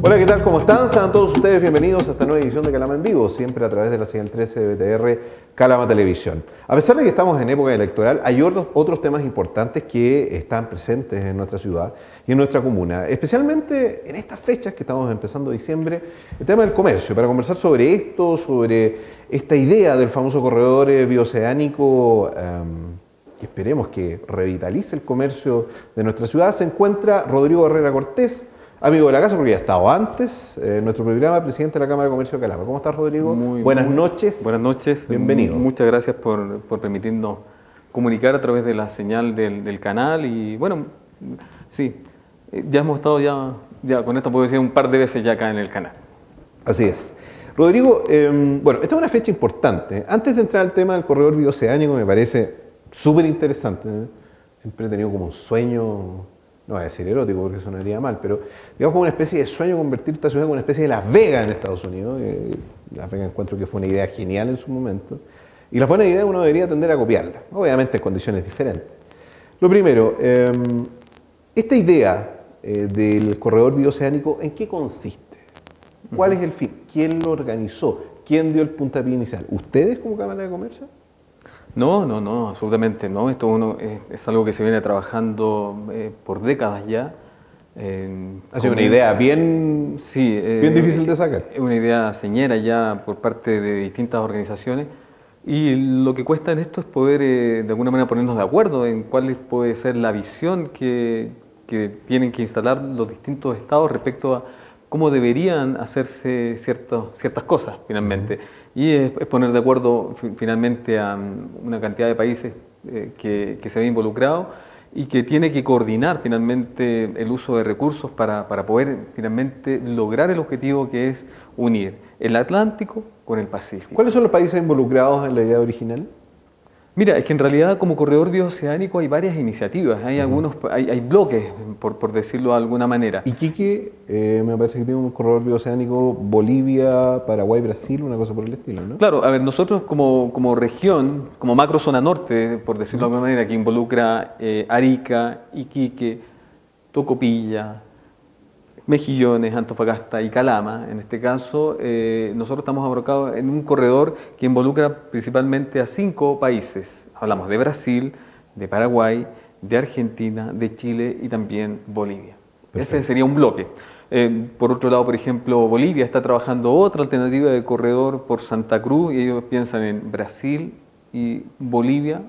Hola, ¿qué tal? ¿Cómo están? Sean todos ustedes bienvenidos a esta nueva edición de Calama en Vivo, siempre a través de la señal 13 de BTR Calama Televisión. A pesar de que estamos en época electoral, hay otros temas importantes que están presentes en nuestra ciudad y en nuestra comuna, especialmente en estas fechas que estamos empezando diciembre, el tema del comercio. Para conversar sobre esto, sobre esta idea del famoso corredor bioceánico, que esperemos que revitalice el comercio de nuestra ciudad, se encuentra Rodrigo Herrera Cortés, amigo de la casa, porque ya ha estado antes, nuestro programa, presidente de la Cámara de Comercio de Calama. ¿Cómo estás, Rodrigo? Buenas noches. Buenas noches. Bienvenido. Muchas gracias por permitirnos comunicar a través de la señal del canal. Y bueno, sí, ya hemos estado ya con esto puedo decir un par de veces ya acá en el canal. Así es. Rodrigo, bueno, esta es una fecha importante. Antes de entrar al tema del corredor bioceánico, me parece súper interesante. Siempre he tenido como un sueño, no voy a decir erótico porque sonaría mal, pero digamos como una especie de sueño convertir esta ciudad en una especie de Las Vegas en Estados Unidos. Las Vegas encuentro que fue una idea genial en su momento. Y la buena idea uno debería tender a copiarla, obviamente en condiciones diferentes. Lo primero, esta idea del corredor bioceánico, ¿en qué consiste? ¿Cuál es el fin? ¿Quién lo organizó? ¿Quién dio el puntapié inicial? ¿Ustedes como Cámara de Comercio? No, absolutamente no. Esto es algo que se viene trabajando por décadas ya. Ha sido una idea bien difícil de sacar. Es una idea señera ya por parte de distintas organizaciones. Y lo que cuesta en esto es poder de alguna manera ponernos de acuerdo en cuál puede ser la visión que tienen que instalar los distintos estados respecto a cómo deberían hacerse ciertas cosas finalmente. Y es poner de acuerdo finalmente a una cantidad de países que se ve involucrado y que tiene que coordinar finalmente el uso de recursos para poder finalmente lograr el objetivo que es unir el Atlántico con el Pacífico. ¿Cuáles son los países involucrados en la idea original? Mira, es que en realidad como corredor bioceánico hay varias iniciativas, hay bloques, por decirlo de alguna manera. Iquique, me parece que tiene un corredor bioceánico Bolivia, Paraguay, Brasil, una cosa por el estilo, ¿no? Claro, a ver, nosotros como región, como macro zona norte, por decirlo de alguna manera, que involucra Arica, Iquique, Tocopilla, Mejillones, Antofagasta y Calama, en este caso, nosotros estamos abrocados en un corredor que involucra principalmente a 5 países. Hablamos de Brasil, de Paraguay, de Argentina, de Chile y también Bolivia. Perfecto. Ese sería un bloque. Por otro lado, por ejemplo, Bolivia está trabajando otra alternativa de corredor por Santa Cruz y ellos piensan en Brasil y Bolivia,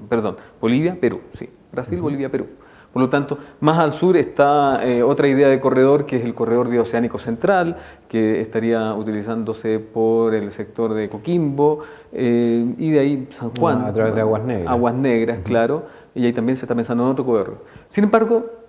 Perú, sí, Brasil, Bolivia, Perú. Por lo tanto, más al sur está otra idea de corredor, que es el corredor bioceánico central, que estaría utilizándose por el sector de Coquimbo y de ahí San Juan. A través de Aguas Negras. Aguas Negras, claro, y ahí también se está pensando en otro corredor. Sin embargo,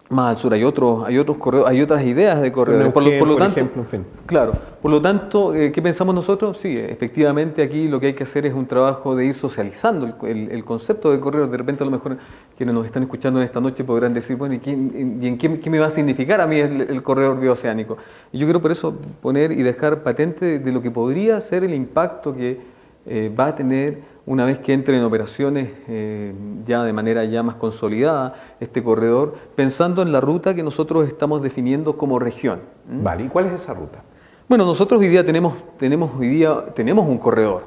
más al sur hay otros corredores, hay otras ideas de corredores. Por tanto, ejemplo, en fin. Claro, por lo tanto, ¿qué pensamos nosotros? Sí, efectivamente aquí lo que hay que hacer es un trabajo de ir socializando el concepto de corredor. De repente a lo mejor quienes nos están escuchando en esta noche podrán decir, bueno, ¿y en qué me va a significar a mí el corredor bioceánico? Y yo quiero por eso poner y dejar patente de lo que podría ser el impacto que va a tener una vez que entre en operaciones ya de manera ya más consolidada este corredor, pensando en la ruta que nosotros estamos definiendo como región. Vale, ¿y cuál es esa ruta? Bueno, nosotros hoy día tenemos un corredor,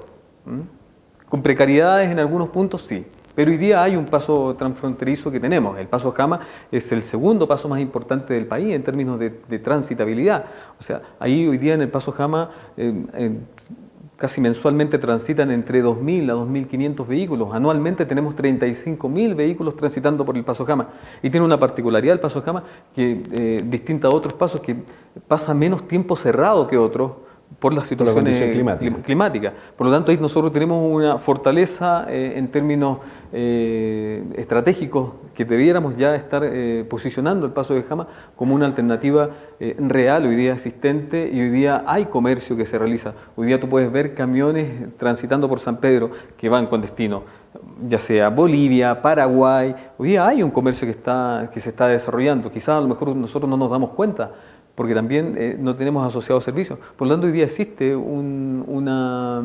con precariedades en algunos puntos, sí, pero hoy día hay un paso transfronterizo que tenemos. El paso Jama es el segundo paso más importante del país en términos de transitabilidad. O sea, ahí hoy día en el paso Jama casi mensualmente transitan entre 2.000 a 2.500 vehículos. Anualmente tenemos 35.000 vehículos transitando por el Paso Jama. Y tiene una particularidad el Paso Jama, que distinta a otros pasos, que pasa menos tiempo cerrado que otros por las situaciones climáticas. Por lo tanto, ahí nosotros tenemos una fortaleza en términos estratégicos que debiéramos ya estar posicionando el Paso de Jama como una alternativa real hoy día existente, y hoy día hay comercio que se realiza. Hoy día tú puedes ver camiones transitando por San Pedro que van con destino, ya sea Bolivia, Paraguay. Hoy día hay un comercio que se está desarrollando. Quizás a lo mejor nosotros no nos damos cuenta, porque también no tenemos asociados servicios. Por lo tanto, hoy día existe una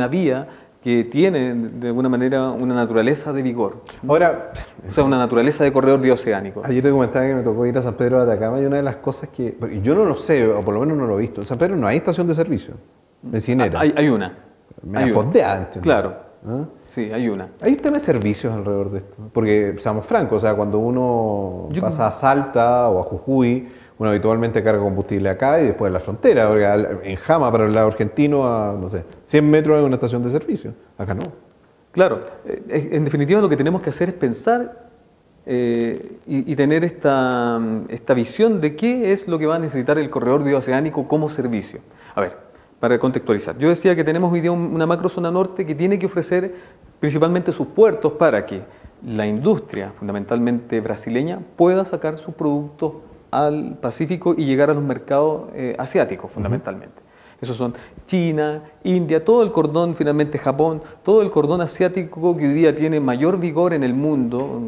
vía que tiene de alguna manera una naturaleza de vigor, Ahora, o sea, una naturaleza de corredor bioceánico. ayer te comentaba que me tocó ir a San Pedro de Atacama y una de las cosas que, porque yo no lo sé, o por lo menos no lo he visto, en San Pedro no hay estación de servicio, bencinera. Hay una. Me Hay una. afondeada, ¿entiendes? Claro, ¿Ah? sí, hay una. Hay un tema de servicios alrededor de esto, porque seamos francos, o sea, cuando uno pasa a Salta o a Jujuy, uno habitualmente carga combustible acá y después en la frontera, porque en Jama para el lado argentino, a, no sé, 100 metros hay una estación de servicio, acá no. Claro, en definitiva lo que tenemos que hacer es pensar y tener esta visión de qué es lo que va a necesitar el corredor bioceánico como servicio. A ver, para contextualizar, yo decía que tenemos hoy día una macrozona norte que tiene que ofrecer principalmente sus puertos para que la industria, fundamentalmente brasileña, pueda sacar sus productos al Pacífico y llegar a los mercados asiáticos, fundamentalmente. Esos son China, India, todo el cordón, finalmente Japón, todo el cordón asiático que hoy día tiene mayor vigor en el mundo.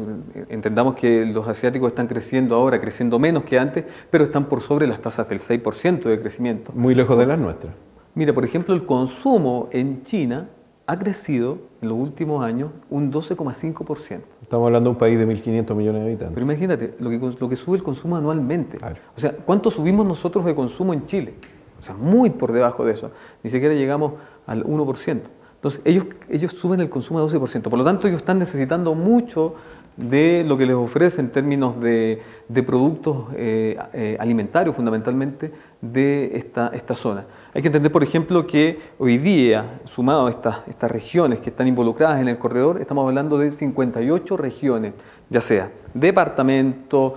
Entendamos que los asiáticos están creciendo ahora, creciendo menos que antes, pero están por sobre las tasas del 6% de crecimiento. Muy lejos de las nuestras. Mira, por ejemplo, el consumo en China ha crecido en los últimos años un 12,5%. Estamos hablando de un país de 1.500 millones de habitantes. Pero imagínate lo que sube el consumo anualmente. Claro. O sea, ¿cuánto subimos nosotros de consumo en Chile? O sea, muy por debajo de eso. Ni siquiera llegamos al 1%. Entonces, ellos suben el consumo al 12%. Por lo tanto, ellos están necesitando mucho de lo que les ofrece en términos de productos alimentarios, fundamentalmente, de esta zona. Hay que entender, por ejemplo, que hoy día, sumado a estas regiones que están involucradas en el corredor, estamos hablando de 58 regiones, ya sea departamentos,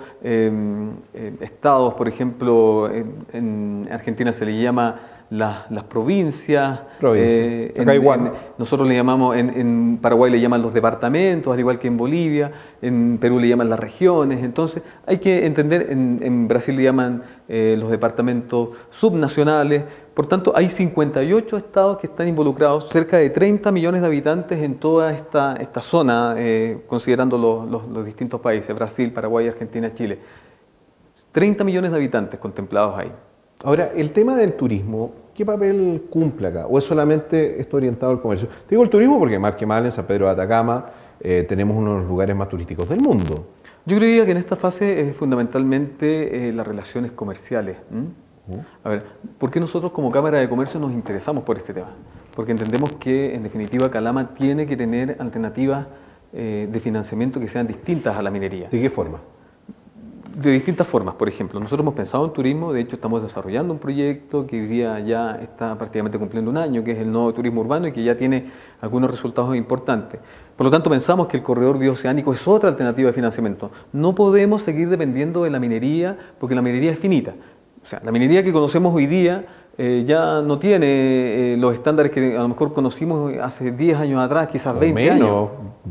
estados, por ejemplo, en Argentina se le llama las provincias, Acá igual. nosotros le llamamos, en Paraguay le llaman los departamentos, al igual que en Bolivia, en Perú le llaman las regiones. Entonces hay que entender, en Brasil le llaman los departamentos subnacionales. Por tanto, hay 58 estados que están involucrados, cerca de 30 millones de habitantes en toda esta zona, considerando los distintos países, Brasil, Paraguay, Argentina, Chile. 30 millones de habitantes contemplados ahí. Ahora, el tema del turismo, ¿qué papel cumple acá? ¿O es solamente esto orientado al comercio? Te digo el turismo porque más que mal en San Pedro de Atacama tenemos uno de los lugares más turísticos del mundo. Yo creía que en esta fase es fundamentalmente las relaciones comerciales. A ver, ¿por qué nosotros como Cámara de Comercio nos interesamos por este tema? Porque entendemos que en definitiva Calama tiene que tener alternativas de financiamiento que sean distintas a la minería. ¿De qué forma? De distintas formas. Por ejemplo, nosotros hemos pensado en turismo, de hecho estamos desarrollando un proyecto que hoy día ya está prácticamente cumpliendo un año, que es el nuevo turismo urbano y que ya tiene algunos resultados importantes. Por lo tanto, pensamos que el corredor bioceánico es otra alternativa de financiamiento. No podemos seguir dependiendo de la minería porque la minería es finita. O sea, la minería que conocemos hoy día ya no tiene los estándares que a lo mejor conocimos hace 10 años atrás, quizás 20 años. Menos,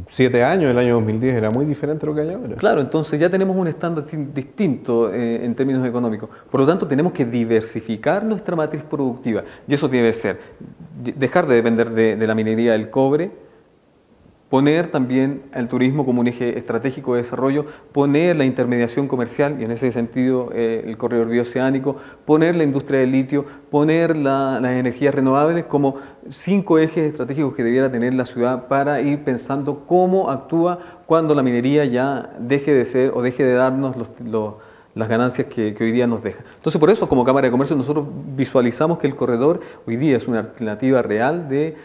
7 años, el año 2010 era muy diferente a lo que hay ahora. Claro, entonces ya tenemos un estándar distinto en términos económicos. Por lo tanto, tenemos que diversificar nuestra matriz productiva. Y eso debe ser dejar de depender de la minería del cobre, poner también el turismo como un eje estratégico de desarrollo, poner la intermediación comercial, y en ese sentido el corredor bioceánico, poner la industria del litio, poner las energías renovables como 5 ejes estratégicos que debiera tener la ciudad para ir pensando cómo actúa cuando la minería ya deje de ser o deje de darnos las ganancias que hoy día nos deja. Entonces, por eso, como Cámara de Comercio, nosotros visualizamos que el corredor hoy día es una alternativa real de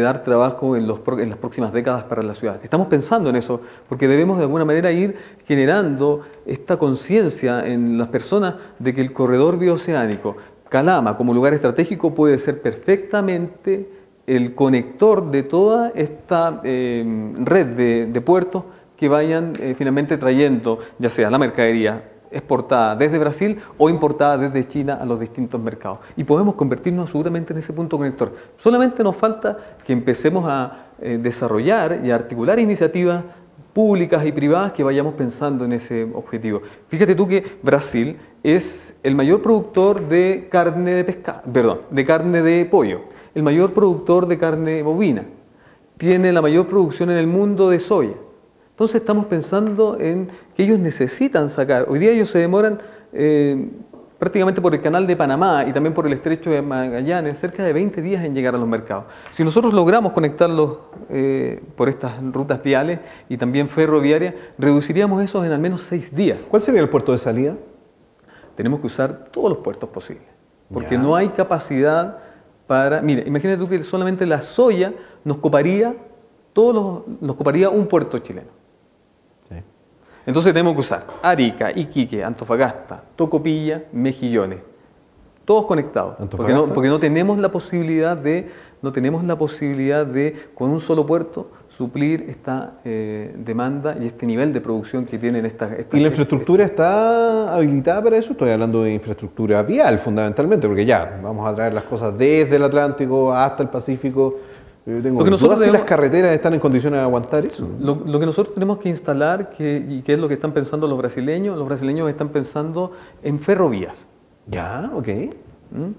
dar trabajo en las próximas décadas para la ciudad. Estamos pensando en eso, porque debemos de alguna manera ir generando esta conciencia en las personas de que el corredor bioceánico, Calama, como lugar estratégico, puede ser perfectamente el conector de toda esta red de puertos que vayan finalmente trayendo, ya sea la mercadería exportada desde Brasil o importada desde China a los distintos mercados. Y podemos convertirnos seguramente en ese punto conector. Solamente nos falta que empecemos a desarrollar y a articular iniciativas públicas y privadas que vayamos pensando en ese objetivo. Fíjate tú que Brasil es el mayor productor de carne de carne de pollo, el mayor productor de carne bovina, tiene la mayor producción en el mundo de soya. Entonces estamos pensando en que ellos necesitan sacar, hoy día ellos se demoran prácticamente por el canal de Panamá y también por el estrecho de Magallanes, cerca de 20 días en llegar a los mercados. Si nosotros logramos conectarlos por estas rutas viales y también ferroviarias, reduciríamos eso en al menos 6 días. ¿Cuál sería el puerto de salida? Tenemos que usar todos los puertos posibles, porque Ya. no hay capacidad para... Mira, imagínate tú que solamente la soya nos coparía, nos coparía un puerto chileno. Sí. Entonces tenemos que usar Arica, Iquique, Antofagasta, Tocopilla, Mejillones, todos conectados, ¿Antofagasta? porque no tenemos la posibilidad de, con un solo puerto suplir esta demanda y este nivel de producción que tienen estas... ¿Y la infraestructura está habilitada para eso? Estoy hablando de infraestructura vial fundamentalmente, porque ya, vamos a traer las cosas desde el Atlántico hasta el Pacífico. Yo tengo dudas si las carreteras están en condiciones de aguantar eso. Lo que nosotros tenemos que instalar, y que es lo que están pensando los brasileños están pensando en ferrovías. Ya, ok. ¿Mm?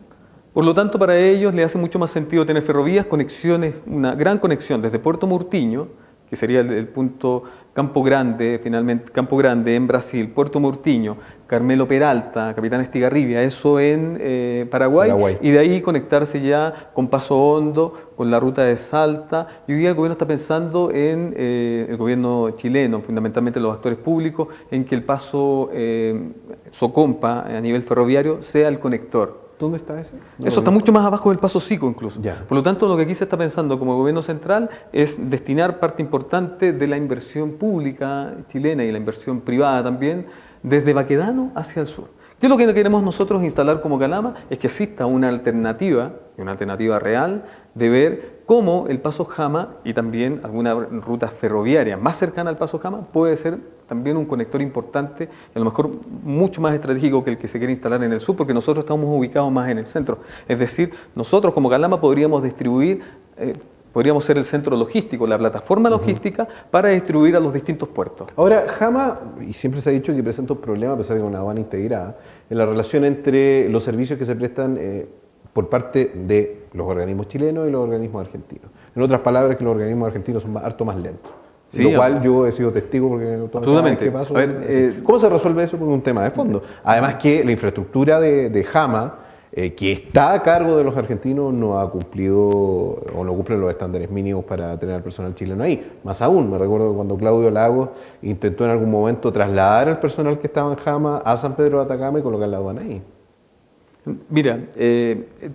Por lo tanto, para ellos les hace mucho más sentido tener ferrovías, conexiones, una gran conexión desde Puerto Murtinho, que sería el punto Campo Grande, finalmente Campo Grande en Brasil, Puerto Murtinho, Carmelo Peralta, Capitán Estigarribia, eso en Paraguay, y de ahí conectarse ya con Paso Hondo, con la ruta de Salta. Y hoy día el gobierno está pensando en, el gobierno chileno, fundamentalmente los actores públicos, en que el Paso Socompa a nivel ferroviario sea el conector. ¿Dónde está ese? Eso está mucho más abajo del Paso Sico incluso. Ya. Por lo tanto, lo que aquí se está pensando como gobierno central es destinar parte importante de la inversión pública chilena y la inversión privada también, desde Baquedano hacia el sur. ¿Qué es lo que queremos nosotros instalar como Calama? Es que exista una alternativa real, de ver cómo el Paso Jama y también alguna ruta ferroviaria más cercana al Paso Jama puede ser también un conector importante, y a lo mejor mucho más estratégico que el que se quiere instalar en el sur, porque nosotros estamos ubicados más en el centro. Es decir, nosotros como Calama podríamos distribuir, podríamos ser el centro logístico, la plataforma logística para distribuir a los distintos puertos. Ahora, Jama, y siempre se ha dicho que presenta un problema, a pesar de que es una aduana integrada, en la relación entre los servicios que se prestan por parte de los organismos chilenos y los organismos argentinos. En otras palabras, que los organismos argentinos son harto más lentos. Sí, lo cual yo he sido testigo porque absolutamente. Que paso, ¿cómo se resuelve eso? Porque es un tema de fondo. Además que la infraestructura de Jama, que está a cargo de los argentinos, no ha cumplido o no cumple los estándares mínimos para tener al personal chileno ahí. Más aún, me recuerdo cuando Claudio Lagos intentó en algún momento trasladar al personal que estaba en Jama a San Pedro de Atacama y colocar la aduana ahí. Mira,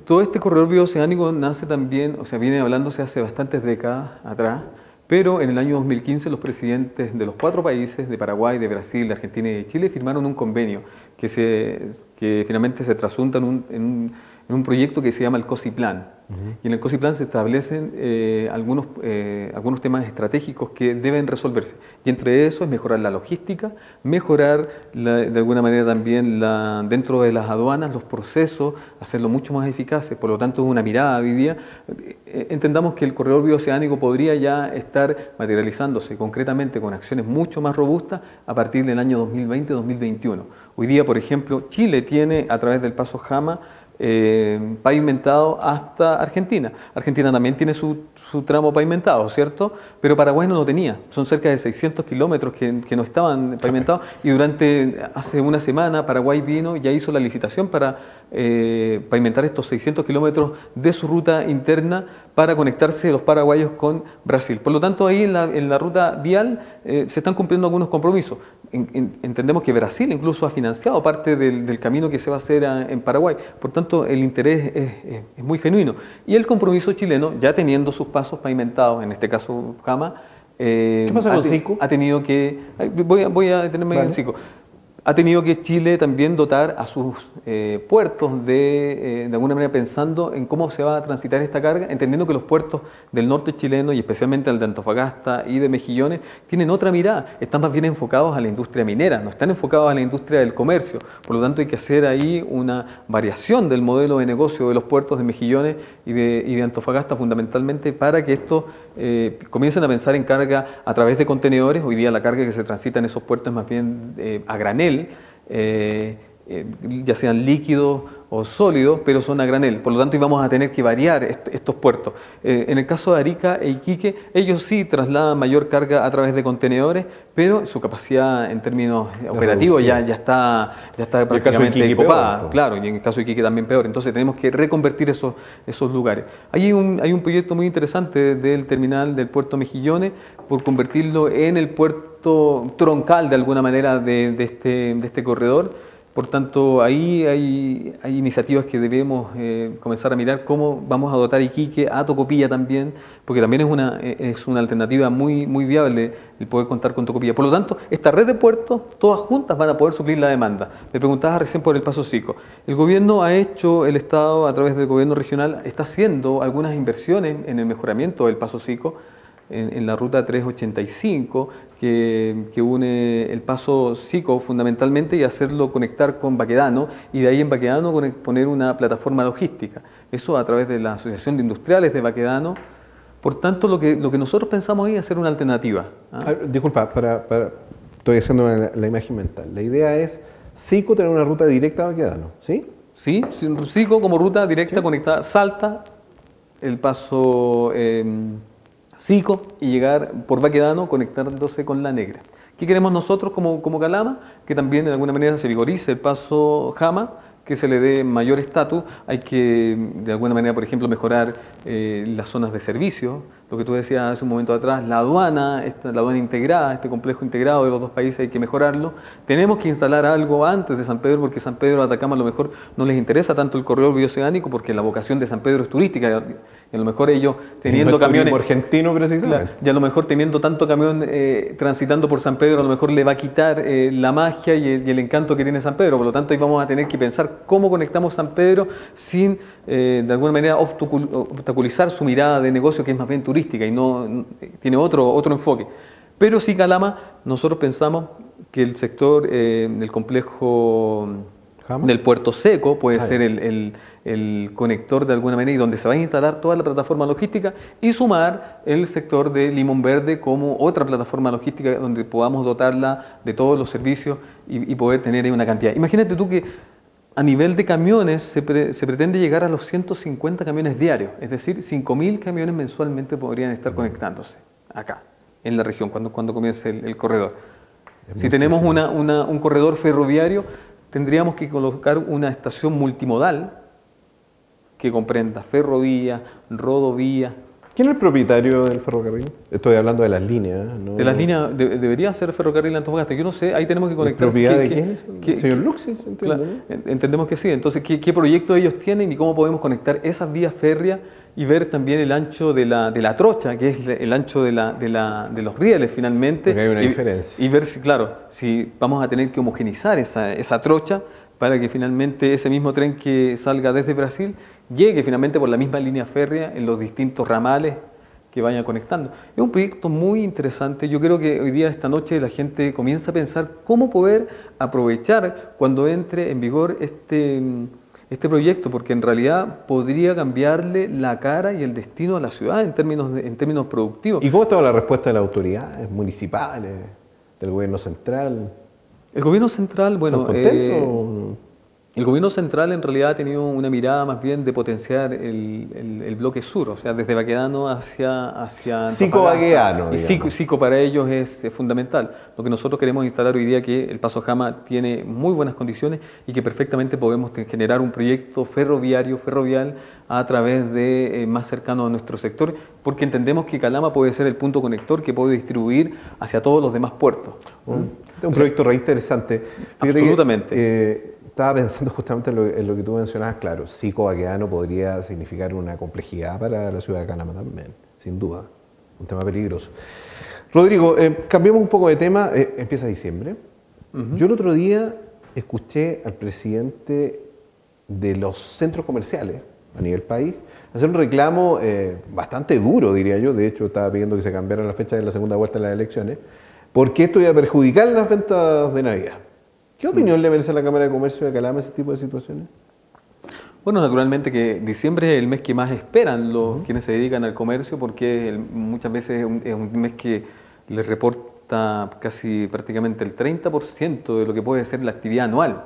todo este corredor bioceánico nace también, o sea, viene hablándose hace bastantes décadas atrás, pero en el año 2015 los presidentes de los 4 países, de Paraguay, de Brasil, de Argentina y de Chile, firmaron un convenio que finalmente se trasunta en un proyecto que se llama el COSIPLAN. Y en el COSIPLAN se establecen algunos temas estratégicos que deben resolverse. Y entre eso es mejorar la logística, mejorar de alguna manera también dentro de las aduanas los procesos, hacerlo mucho más eficaces. Por lo tanto, es una mirada hoy día. Entendamos que el corredor bioceánico podría ya estar materializándose concretamente con acciones mucho más robustas a partir del año 2020-2021. Hoy día, por ejemplo, Chile tiene a través del Paso Jama pavimentado hasta Argentina. Argentina también tiene su tramo pavimentado, ¿cierto? Pero Paraguay no lo tenía. Son cerca de 600 kilómetros que no estaban pavimentados y hace una semana Paraguay vino y ya hizo la licitación para pavimentar estos 600 kilómetros de su ruta interna para conectarse los paraguayos con Brasil. Por lo tanto, ahí en la ruta vial se están cumpliendo algunos compromisos. Entendemos que Brasil incluso ha financiado parte del camino que se va a hacer en Paraguay. Por tanto, el interés es muy genuino. Y el compromiso chileno, ya teniendo sus pasos pavimentados, en este caso Jama, ¿qué pasa con Sico? Ha tenido que... Voy a detenerme en Sico. Ha tenido que Chile también dotar a sus puertos de alguna manera pensando en cómo se va a transitar esta carga, entendiendo que los puertos del norte chileno y especialmente el de Antofagasta y de Mejillones tienen otra mirada, están más bien enfocados a la industria minera, no están enfocados a la industria del comercio. Por lo tanto, hay que hacer ahí una variación del modelo de negocio de los puertos de Mejillones y de Antofagasta fundamentalmente para que estos comiencen a pensar en carga a través de contenedores. Hoy día la carga que se transita en esos puertos es más bien a granel, ya sean líquidos o sólidos, pero son a granel. Por lo tanto, íbamos a tener que variar estos puertos. En el caso de Arica e Iquique, ellos sí trasladan mayor carga a través de contenedores, pero su capacidad en términos operativos ya está prácticamente copada. Peor, claro, y en el caso de Iquique también peor. Entonces tenemos que reconvertir esos lugares. Hay un proyecto muy interesante del terminal del puerto Mejillones por convertirlo en el puerto troncal de alguna manera de este corredor. Por tanto, ahí hay iniciativas que debemos comenzar a mirar cómo vamos a dotar Iquique, a Tocopilla también, porque también es una alternativa muy viable el poder contar con Tocopilla. Por lo tanto, esta red de puertos, todas juntas van a poder suplir la demanda. Me preguntabas recién por el Paso Seco. El gobierno ha hecho, el Estado a través del gobierno regional, está haciendo algunas inversiones en el mejoramiento del Paso Seco, en la ruta 385, que une el Paso Seco fundamentalmente y hacerlo conectar con Baquedano, y de ahí en Baquedano poner una plataforma logística. Eso a través de la Asociación de Industriales de Baquedano. Por tanto, lo que nosotros pensamos ahí es hacer una alternativa. Disculpa, estoy haciendo la imagen mental. La idea es Seco tener una ruta directa a Baquedano, ¿sí? Sí, Seco como ruta directa conectada, Salta, el Paso Seco y llegar por Baquedano conectándose con La Negra. ¿Qué queremos nosotros como Calama? Que también de alguna manera se vigorice el Paso Jama, que se le dé mayor estatus. Hay que de alguna manera, por ejemplo, mejorar las zonas de servicio, lo que tú decías hace un momento atrás, la aduana integrada, este complejo integrado de los dos países hay que mejorarlo. Tenemos que instalar algo antes de San Pedro, porque San Pedro, Atacama a lo mejor no les interesa tanto el corredor bioceánico, porque la vocación de San Pedro es turística. Y a lo mejor ellos teniendo camiones argentino precisamente. Y a lo mejor teniendo tanto camión transitando por San Pedro, a lo mejor le va a quitar la magia y el encanto que tiene San Pedro. Por lo tanto, ahí vamos a tener que pensar cómo conectamos San Pedro sin de alguna manera obstaculizar su mirada de negocio, que es más bien turística y no tiene otro enfoque. Pero sí, Calama, nosotros pensamos que el sector del complejo del Puerto Seco puede ser el conector de alguna manera, y donde se va a instalar toda la plataforma logística, y sumar el sector de Limón Verde como otra plataforma logística donde podamos dotarla de todos los servicios y poder tener ahí una cantidad. Imagínate tú que a nivel de camiones se pretende llegar a los 150 camiones diarios, es decir, 5.000 camiones mensualmente podrían estar conectándose acá, en la región, cuando comience el corredor. Si tenemos un corredor ferroviario, tendríamos que colocar una estación multimodal que comprenda ferrovía, rodovía. ¿Quién es el propietario del ferrocarril? Estoy hablando de las líneas, ¿no? De las líneas, debería ser Ferrocarril Antofagasta. Yo no sé, ahí tenemos que conectar. ¿Propiedad de quién es? Señor Luxis, entiendo, claro, ¿no? entendemos que sí. Entonces, ¿qué proyecto ellos tienen y cómo podemos conectar esas vías férreas y ver también el ancho de la trocha, que es el ancho de los rieles finalmente? Porque hay una diferencia. Y ver si vamos a tener que homogenizar esa trocha para que finalmente ese mismo tren que salga desde Brasil llegue finalmente por la misma línea férrea en los distintos ramales que vaya conectando. Es un proyecto muy interesante. Yo creo que hoy día, esta noche, la gente comienza a pensar cómo poder aprovechar cuando entre en vigor este proyecto, porque en realidad podría cambiarle la cara y el destino a la ciudad en términos productivos. ¿Y cómo estaba la respuesta de las autoridades municipales, del gobierno central? El gobierno central, bueno, ¿Están contentos? el gobierno central en realidad ha tenido una mirada más bien de potenciar el bloque sur, o sea, desde Baquedano hacia Sico-Baquedano, y Sico para ellos es fundamental. Lo que nosotros queremos instalar hoy día es que el Paso Jama tiene muy buenas condiciones y que perfectamente podemos generar un proyecto ferrovial a través de más cercano a nuestro sector, porque entendemos que Calama puede ser el punto conector que puede distribuir hacia todos los demás puertos. Es un proyecto re interesante. Fíjate absolutamente. Estaba pensando justamente en lo que tú mencionabas, claro, Sico-Baquedano podría significar una complejidad para la ciudad de Calama también, sin duda, un tema peligroso. Rodrigo, cambiemos un poco de tema, empieza diciembre. Yo el otro día escuché al presidente de los centros comerciales a nivel país hacer un reclamo bastante duro, diría yo. De hecho, estaba pidiendo que se cambiara la fecha de la segunda vuelta de las elecciones, porque esto iba a perjudicar las ventas de Navidad. ¿Qué opinión le merece a la Cámara de Comercio de Calama ese tipo de situaciones? Bueno, naturalmente que diciembre es el mes que más esperan quienes se dedican al comercio, porque muchas veces es un mes que les reporta casi prácticamente el 30% de lo que puede ser la actividad anual.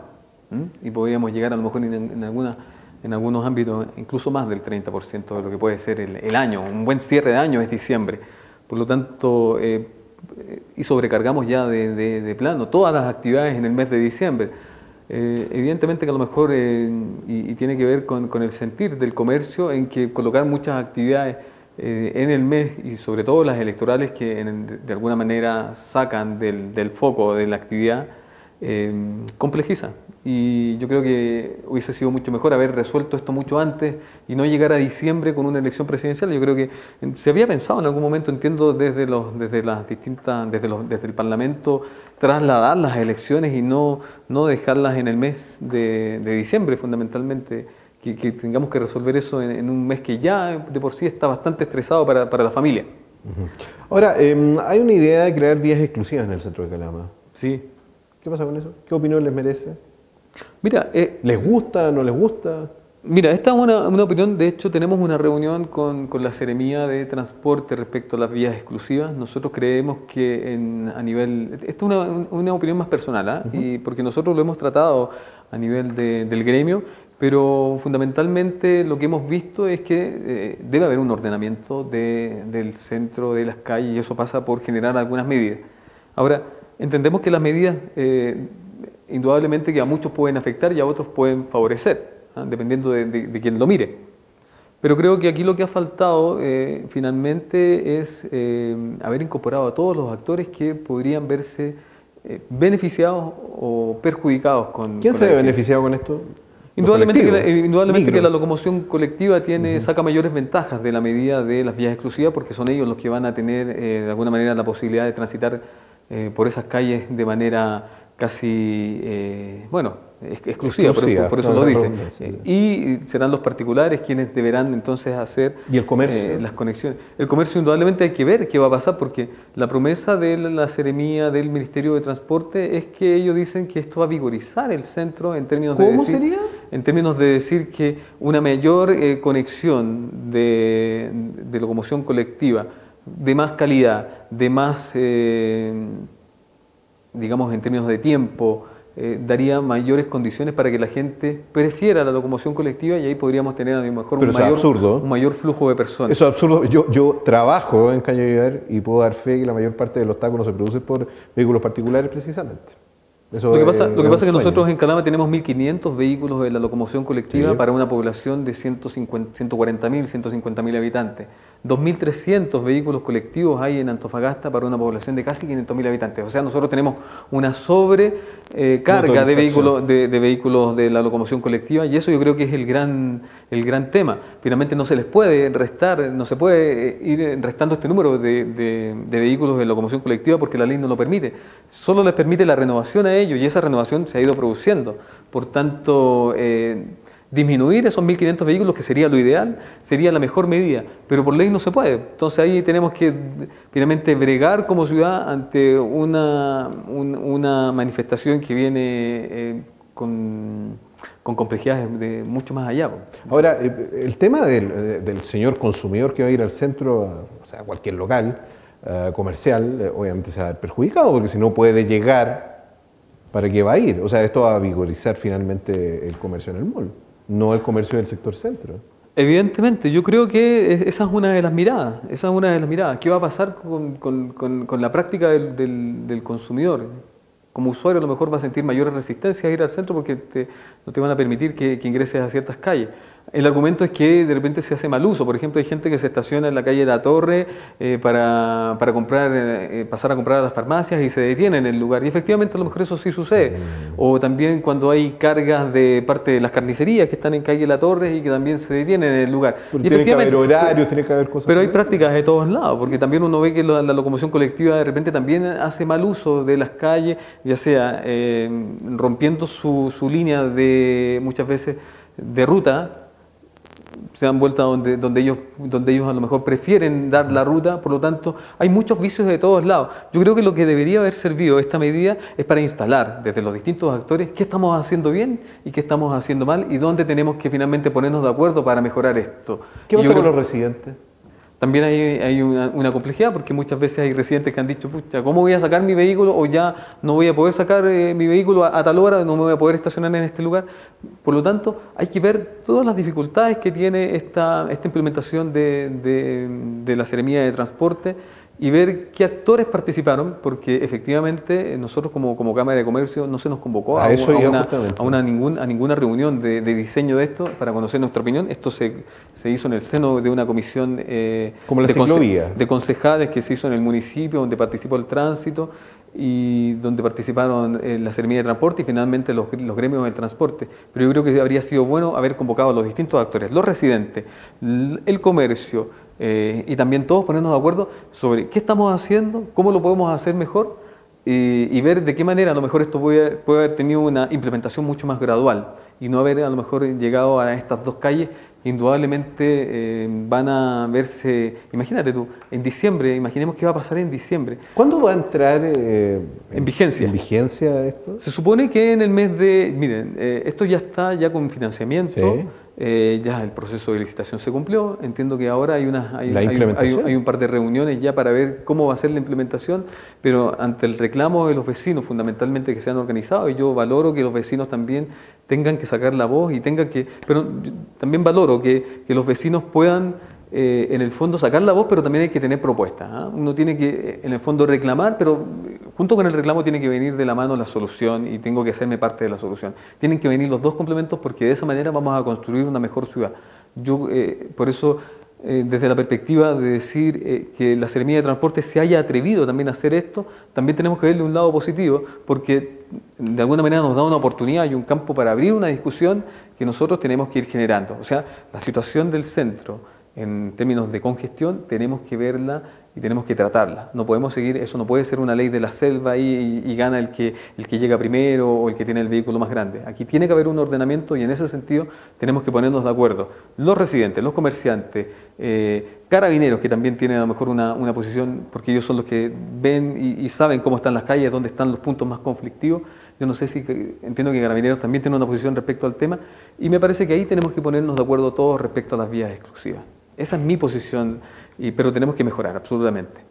y podríamos llegar a lo mejor en algunos ámbitos incluso más del 30% de lo que puede ser el año. Un buen cierre de año es diciembre. Por lo tanto, y sobrecargamos ya de plano todas las actividades en el mes de diciembre. Evidentemente que a lo mejor, y tiene que ver con el sentir del comercio, en que colocar muchas actividades en el mes, y sobre todo las electorales que de alguna manera sacan del foco de la actividad, complejiza. Y yo creo que hubiese sido mucho mejor haber resuelto esto mucho antes y no llegar a diciembre con una elección presidencial. Yo creo que se había pensado en algún momento, entiendo, desde el Parlamento, trasladar las elecciones y no dejarlas en el mes de diciembre, fundamentalmente, que tengamos que resolver eso en un mes que ya de por sí está bastante estresado para la familia. Ahora, hay una idea de crear vías exclusivas en el centro de Calama. Sí. ¿Qué pasa con eso? ¿Qué opinión les merece? Mira, ¿les gusta, no les gusta? Mira, esta es una opinión. De hecho, tenemos una reunión con la Seremía de Transporte respecto a las vías exclusivas. Nosotros creemos que a nivel... Esto es una opinión más personal, y porque nosotros lo hemos tratado a nivel del gremio, pero fundamentalmente lo que hemos visto es que debe haber un ordenamiento del centro, de las calles, y eso pasa por generar algunas medidas. Ahora, entendemos que las medidas... indudablemente que a muchos pueden afectar y a otros pueden favorecer, dependiendo de quien lo mire. Pero creo que aquí lo que ha faltado finalmente es haber incorporado a todos los actores que podrían verse beneficiados o perjudicados con... ¿Quién se ve beneficiado con esto? Indudablemente que la locomoción colectiva saca mayores ventajas de la medida de las vías exclusivas, porque son ellos los que van a tener de alguna manera la posibilidad de transitar por esas calles de manera casi, exclusiva, por eso lo dice. Y serán los particulares quienes deberán entonces hacer ¿Y el comercio? Las conexiones. El comercio indudablemente hay que ver qué va a pasar, porque la promesa de la Seremía del Ministerio de Transporte es que ellos dicen que esto va a vigorizar el centro en términos ¿Cómo sería? En términos de decir que una mayor conexión de locomoción colectiva, de más calidad, de más... digamos, en términos de tiempo, daría mayores condiciones para que la gente prefiera la locomoción colectiva, y ahí podríamos tener a lo mejor un mayor flujo de personas. Eso es absurdo. Yo trabajo en Caño Vivar y puedo dar fe que la mayor parte del obstáculo se produce por vehículos particulares precisamente. Lo que pasa es que nosotros en Calama tenemos 1.500 vehículos de la locomoción colectiva para una población de 140.000, 150.000 habitantes. 2.300 vehículos colectivos hay en Antofagasta para una población de casi 500.000 habitantes. O sea, nosotros tenemos una sobrecarga de vehículos de la locomoción colectiva, y eso yo creo que es el gran tema. Finalmente no se les puede restar, no se puede ir restando este número de vehículos de locomoción colectiva porque la ley no lo permite. Solo les permite la renovación a ellos, y esa renovación se ha ido produciendo. Por tanto, disminuir esos 1.500 vehículos, que sería lo ideal, sería la mejor medida, pero por ley no se puede. Entonces ahí tenemos que finalmente bregar como ciudad ante una manifestación que viene con complejidades de mucho más allá. Ahora, el tema del señor consumidor que va a ir al centro, o sea, a cualquier local comercial, obviamente se va a ver perjudicado, porque si no puede llegar, ¿para qué va a ir? O sea, esto va a vigorizar finalmente el comercio en el mall, no el comercio del sector centro. Evidentemente, yo creo que esa es una de las miradas. ¿Qué va a pasar con la práctica del consumidor? Como usuario a lo mejor va a sentir mayores resistencias a ir al centro porque no te van a permitir que ingreses a ciertas calles. El argumento es que de repente se hace mal uso. Por ejemplo, hay gente que se estaciona en la calle de la Torre para pasar a comprar a las farmacias y se detiene en el lugar. Y efectivamente a lo mejor eso sí sucede. Sí. O también cuando hay cargas de parte de las carnicerías que están en calle de la Torre y que también se detienen en el lugar. Tiene que haber horarios, tiene que haber cosas. Pero hay prácticas de todos lados, porque también uno ve que la locomoción colectiva de repente también hace mal uso de las calles, ya sea rompiendo su línea de muchas veces de ruta. Se dan vuelta donde ellos a lo mejor prefieren dar la ruta, por lo tanto hay muchos vicios de todos lados. Yo creo que lo que debería haber servido esta medida es para instalar desde los distintos actores qué estamos haciendo bien y qué estamos haciendo mal y dónde tenemos que finalmente ponernos de acuerdo para mejorar esto. ¿Qué pasa con los residentes? También hay una complejidad porque muchas veces hay residentes que han dicho, pucha, ¿cómo voy a sacar mi vehículo? O ya no voy a poder sacar mi vehículo a tal hora, no me voy a poder estacionar en este lugar. Por lo tanto, hay que ver todas las dificultades que tiene esta implementación de la Seremía de Transporte y ver qué actores participaron, porque efectivamente nosotros como Cámara de Comercio no se nos convocó a ninguna reunión de diseño de esto para conocer nuestra opinión. Esto se hizo en el seno de una comisión como la ciclovía de concejales que se hizo en el municipio, donde participó el tránsito y donde participaron la Seremía de Transporte y finalmente los gremios del transporte. Pero yo creo que habría sido bueno haber convocado a los distintos actores, los residentes, el comercio, y también todos ponernos de acuerdo sobre qué estamos haciendo, cómo lo podemos hacer mejor y ver de qué manera a lo mejor esto puede haber tenido una implementación mucho más gradual y no haber a lo mejor llegado a estas dos calles que indudablemente van a verse, imagínate tú, en diciembre, imaginemos qué va a pasar en diciembre. ¿Cuándo va a entrar en vigencia? ¿En vigencia esto? Se supone que en el mes de, miren, esto ya está ya con financiamiento. Sí. Ya el proceso de licitación se cumplió, entiendo que ahora hay un par de reuniones ya para ver cómo va a ser la implementación, pero ante el reclamo de los vecinos fundamentalmente que se han organizado, y yo valoro que los vecinos también tengan que sacar la voz y pero yo también valoro que los vecinos puedan en el fondo sacar la voz, pero también hay que tener propuestas, ¿eh? Uno tiene que en el fondo reclamar, pero junto con el reclamo tiene que venir de la mano la solución y tengo que hacerme parte de la solución. Tienen que venir los dos complementos porque de esa manera vamos a construir una mejor ciudad. Yo por eso desde la perspectiva de decir que la Seremía de Transporte se haya atrevido también a hacer esto, también tenemos que verle un lado positivo porque de alguna manera nos da una oportunidad y un campo para abrir una discusión que nosotros tenemos que ir generando. O sea, la situación del centro en términos de congestión tenemos que verla y tenemos que tratarla. No podemos seguir, eso no puede ser una ley de la selva y gana el que llega primero o el que tiene el vehículo más grande. Aquí tiene que haber un ordenamiento y en ese sentido tenemos que ponernos de acuerdo. Los residentes, los comerciantes, carabineros que también tienen a lo mejor una posición, porque ellos son los que ven y saben cómo están las calles, dónde están los puntos más conflictivos. Yo no sé si, entiendo que Carabineros también tiene una posición respecto al tema y me parece que ahí tenemos que ponernos de acuerdo todos respecto a las vías exclusivas. Esa es mi posición, pero tenemos que mejorar, absolutamente.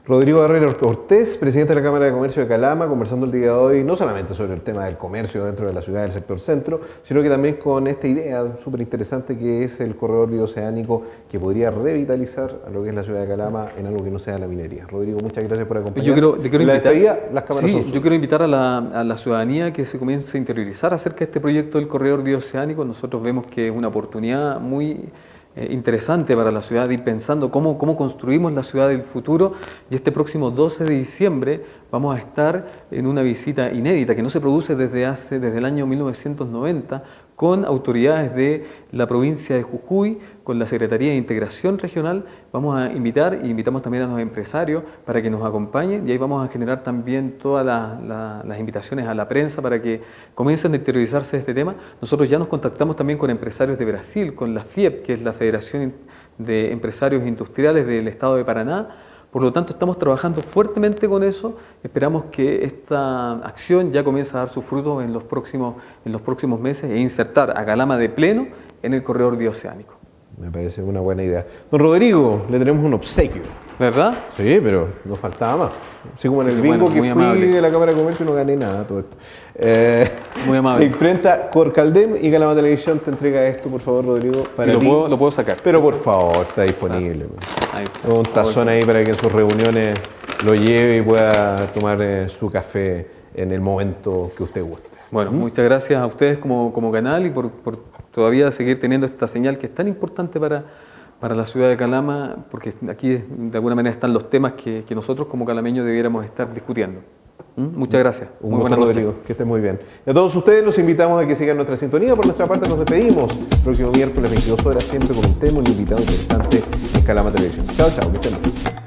Rodrigo Barrera Ortiz, presidente de la Cámara de Comercio de Calama, conversando el día de hoy no solamente sobre el tema del comercio dentro de la ciudad del sector centro, sino que también con esta idea súper interesante que es el corredor bioceánico que podría revitalizar a lo que es la ciudad de Calama en algo que no sea la minería. Rodrigo, muchas gracias por acompañarnos. Yo quiero invitar, las cámaras son yo quiero invitar a la ciudadanía que se comience a interiorizar acerca de este proyecto del corredor bioceánico. Nosotros vemos que es una oportunidad muy interesante para la ciudad, ir pensando cómo construimos la ciudad del futuro, y este próximo 12 de diciembre vamos a estar en una visita inédita que no se produce desde el año 1990 con autoridades de la provincia de Jujuy, con la Secretaría de Integración Regional. Vamos a invitar y invitamos también a los empresarios para que nos acompañen y ahí vamos a generar también todas las invitaciones a la prensa para que comiencen a interiorizarse de este tema. Nosotros ya nos contactamos también con empresarios de Brasil, con la FIEP, que es la Federación de Empresarios Industriales del Estado de Paraná. Por lo tanto, estamos trabajando fuertemente con eso. Esperamos que esta acción ya comience a dar sus frutos en los próximos meses e insertar a Calama de pleno en el corredor bioceánico. Me parece una buena idea. Don Rodrigo, le tenemos un obsequio. ¿Verdad? Sí, pero nos faltaba más. Así como en el bingo que fui amable de la Cámara de Comercio no gané nada todo esto. Muy amable. La imprenta Corcaldem y Calama Televisión te entrega esto, por favor, Rodrigo. Para ti. Lo puedo sacar. Pero por favor, está disponible. Ahí está. Un tazón ahí para que en sus reuniones lo lleve y pueda tomar su café en el momento que usted guste. Bueno, muchas gracias a ustedes como canal y por todavía seguir teniendo esta señal que es tan importante para la ciudad de Calama, porque aquí de alguna manera están los temas que nosotros como calameños debiéramos estar discutiendo. Muchas gracias. Un gusto, Rodrigo. Que esté muy bien. Y a todos ustedes los invitamos a que sigan nuestra sintonía. Por nuestra parte nos despedimos. El próximo miércoles 22 horas siempre con un tema, un invitado interesante en Calama Televisión. Chao, chao. Que estén bien.